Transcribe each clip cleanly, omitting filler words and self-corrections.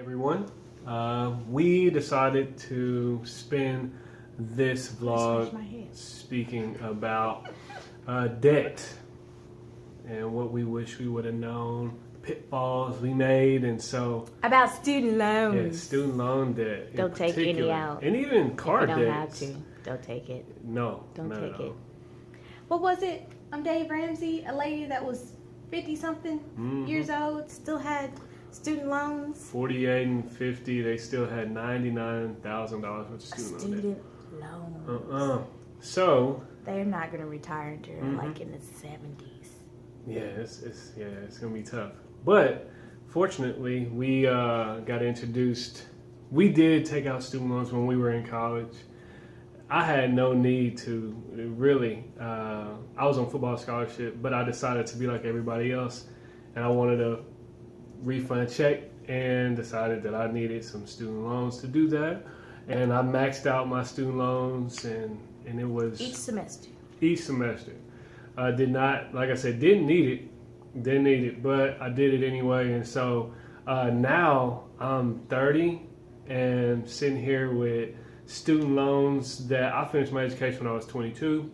Everyone, we decided to spend this vlog speaking about debt and what we wish we would have known, pitfalls we made, and so about student loans. Yeah, student loan debt. Don't take any out, and even car debt. Don't have to. Don't take it. No, don't take it. What was it? Dave Ramsey, a lady that was 50-something years old, still had student loans. 48 and 50, they still had $99,000 worth of student loans. So they're not going to retire until like in the 70s. Yeah, it's gonna be tough. But fortunately, we got introduced. We did take out student loans when we were in college. I had no need to really. I was on football scholarship, but I decided to be like everybody else, and I wanted a refund check, and decided that I needed some student loans to do that. And I maxed out my student loans, and it was each semester. Did not, like I said, didn't need it, but I did it anyway. And so now I'm 30 and sitting here with student loans that I finished my education when I was 22,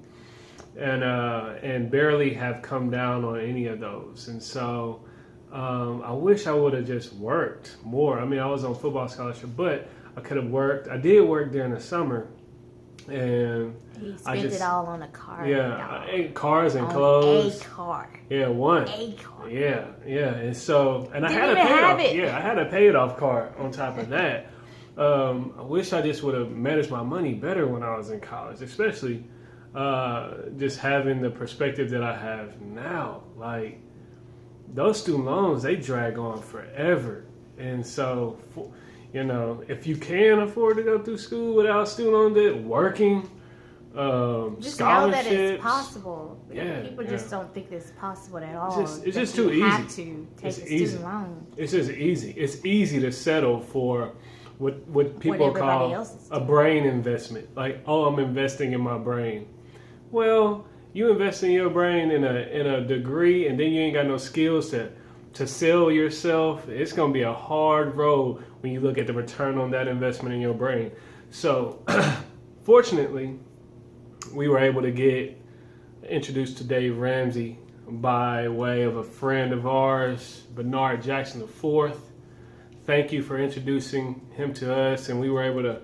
and barely have come down on any of those. And so I wish I would have just worked more. I mean, I was on football scholarship, but I could have worked. I did work during the summer. And he spent it all on a car. Yeah, cars and clothes. A car. Yeah, one. A car. Yeah. And so, and I had to pay it off. Yeah, I had a paid off car on top of that. I wish I just would have managed my money better when I was in college, especially just having the perspective that I have now. Like, those student loans, they drag on forever. And so, you know, if you can afford to go through school without student loan debt, working, just scholarships. know that it's possible. Yeah, people just don't think it's possible at all. It's just too easy. You have to take a student loan. It's just easy. It's easy to settle for what people call a brain investment. Like, oh, I'm investing in my brain. Well, you invest in your brain in a degree, and then you ain't got no skills to sell yourself. It's going to be a hard road when you look at the return on that investment in your brain. So, fortunately, we were able to get introduced to Dave Ramsey by way of a friend of ours, Bernard Jackson IV. Thank you for introducing him to us, and we were able to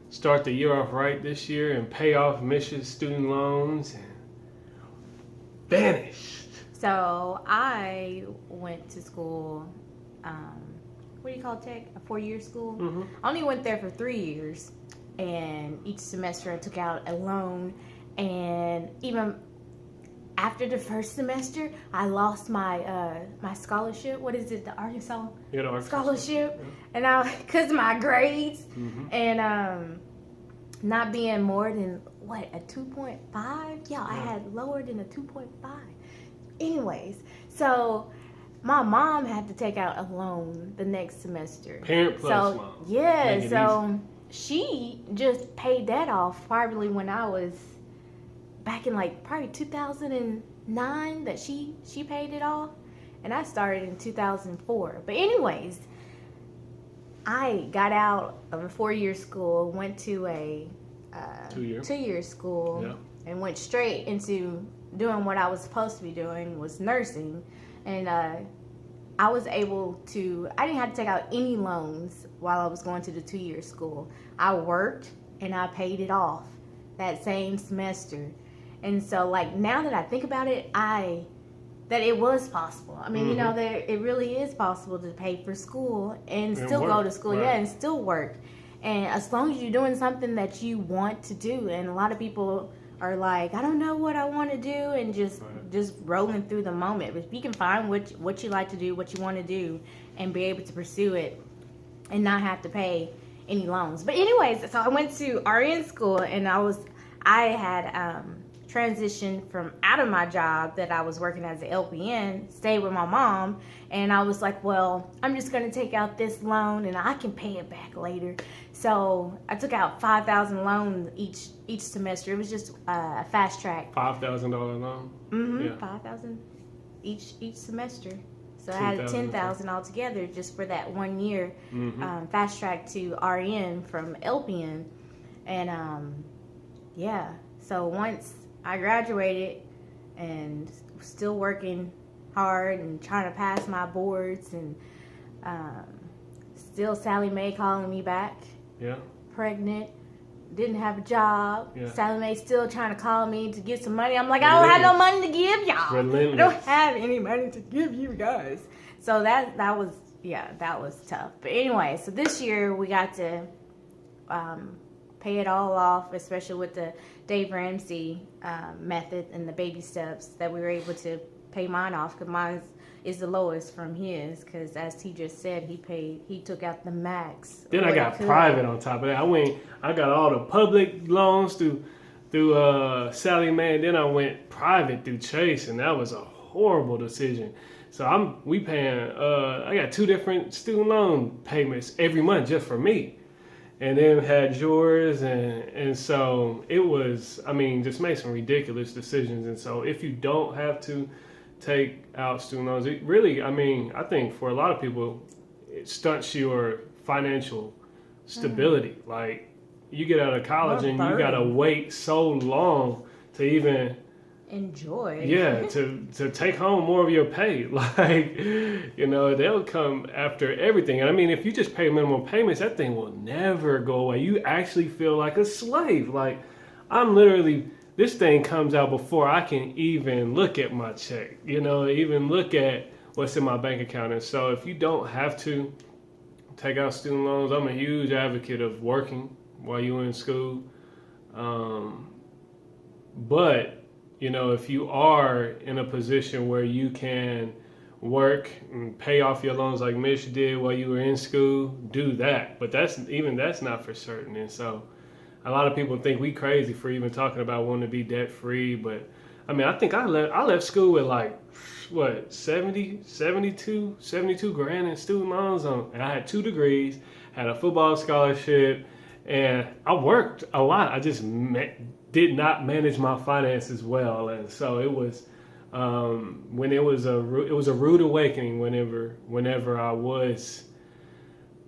start the year off right this year and pay off Mish's student loans and vanish. So I went to school, what do you call tech? A 4-year school? I only went there for 3 years, and each semester I took out a loan, and even after the first semester, I lost my my scholarship. What is it? The Arkansas scholarship, and because of my grades, and not being more than a 2.5. Yeah, I had lower than a 2.5. Anyways, so my mom had to take out a loan the next semester. Parent plus mom. Yeah, so she just paid that off probably when I was back in probably 2009 that she paid it off, and I started in 2004. But anyways, I got out of a 4-year school, went to a 2-year school, and went straight into doing what I was supposed to be doing, was nursing. And I was able to, I didn't have to take out any loans while I was going to the 2-year school. I worked and I paid it off that same semester. And so now that I think about it, that it was possible. I mean, you know, that it really is possible to pay for school and still go to school, and still work. And as long as you're doing something that you want to do. And a lot of people are like, I don't know what I want to do, and just rolling through the moment. But if you can find what you like to do, what you want to do, and be able to pursue it and not have to pay any loans. But anyways, so I went to RN school, and I had transitioned from out of my job that I was working as an LPN, stayed with my mom, and I was like, well, I'm just going to take out this loan and I can pay it back later. So I took out $5,000 loan each semester. It was just a fast track. $5,000 loan? $5,000 each semester. So I had 10,000 altogether just for that 1 year, fast track to RN from LPN. And yeah, so once I graduated and still working hard and trying to pass my boards, and still Sally Mae calling me back. Yeah. Pregnant, didn't have a job. Yeah. Sally Mae still trying to call me to get some money. I'm like, I don't have no money to give y'all. Relentless. I don't have any money to give you guys. So that was tough. But anyway, so this year we got to pay it all off, especially with the Dave Ramsey method and the baby steps, that we were able to pay mine off, because mine is the lowest from his, because as he just said, he took out the max. Then I got private on top of that. I got all the public loans through Sally Mae, then I went private through Chase, and that was a horrible decision. So we paying I got 2 different student loan payments every month just for me, and then had yours, and so it was, just made some ridiculous decisions. And so if you don't have to take out student loans, it really, I think for a lot of people, it stunts your financial stability. Like, you get out of college and you gotta wait so long to even enjoy. Yeah, to take home more of your pay. Like, they'll come after everything. And if you just pay minimum payments, that thing will never go away. You actually feel like a slave. Like, this thing comes out before I can even look at my check, even look at what's in my bank account. And so if you don't have to take out student loans, I'm a huge advocate of working while you're in school. But if you are in a position where you can work and pay off your loans like Mitch did while you were in school, do that. But that's not for certain. And so a lot of people think we crazy for even talking about wanting to be debt free. But I think I left school with like, 72 grand in student loans and I had 2 degrees, had a football scholarship, and I worked a lot. I just did not manage my finances well, and so it was when it was a rude awakening whenever I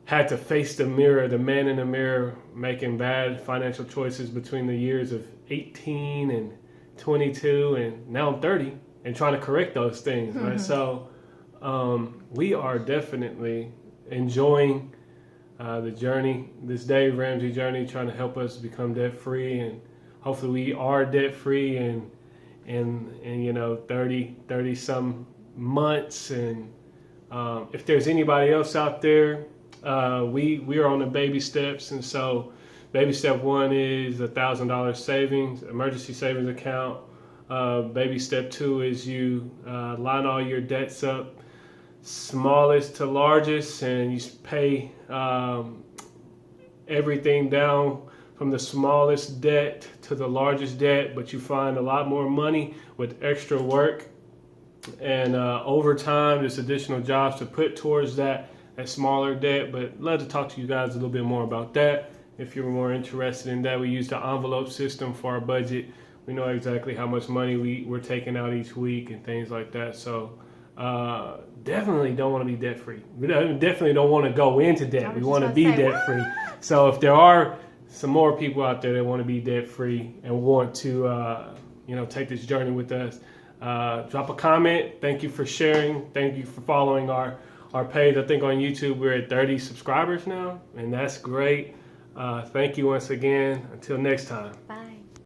had to face the man in the mirror, making bad financial choices between the years of 18 and 22, and now I'm 30, and trying to correct those things. Mm-hmm. Right? So we are definitely enjoying the journey, this Dave Ramsey journey, trying to help us become debt free, and hopefully we are debt free in 30 some months. And if there's anybody else out there, we are on the baby steps. And so baby step 1 is $1,000 savings, emergency savings account. Baby step 2 is you line all your debts up, smallest to largest, and you pay everything down from the smallest debt to the largest debt, but you find a lot more money with extra work. And over time, there's additional jobs to put towards that smaller debt. But I'd love to talk to you guys a little bit more about that. If you're more interested in that, we use the envelope system for our budget. We know exactly how much money we're taking out each week and things like that. So definitely don't want to be debt free. We definitely don't want to go into debt. We want to be debt free. So if there are some more people out there that want to be debt free and want to take this journey with us, drop a comment. Thank you for sharing. Thank you for following our page. I think on YouTube we're at 30 subscribers now, and that's great. Thank you once again. Until next time.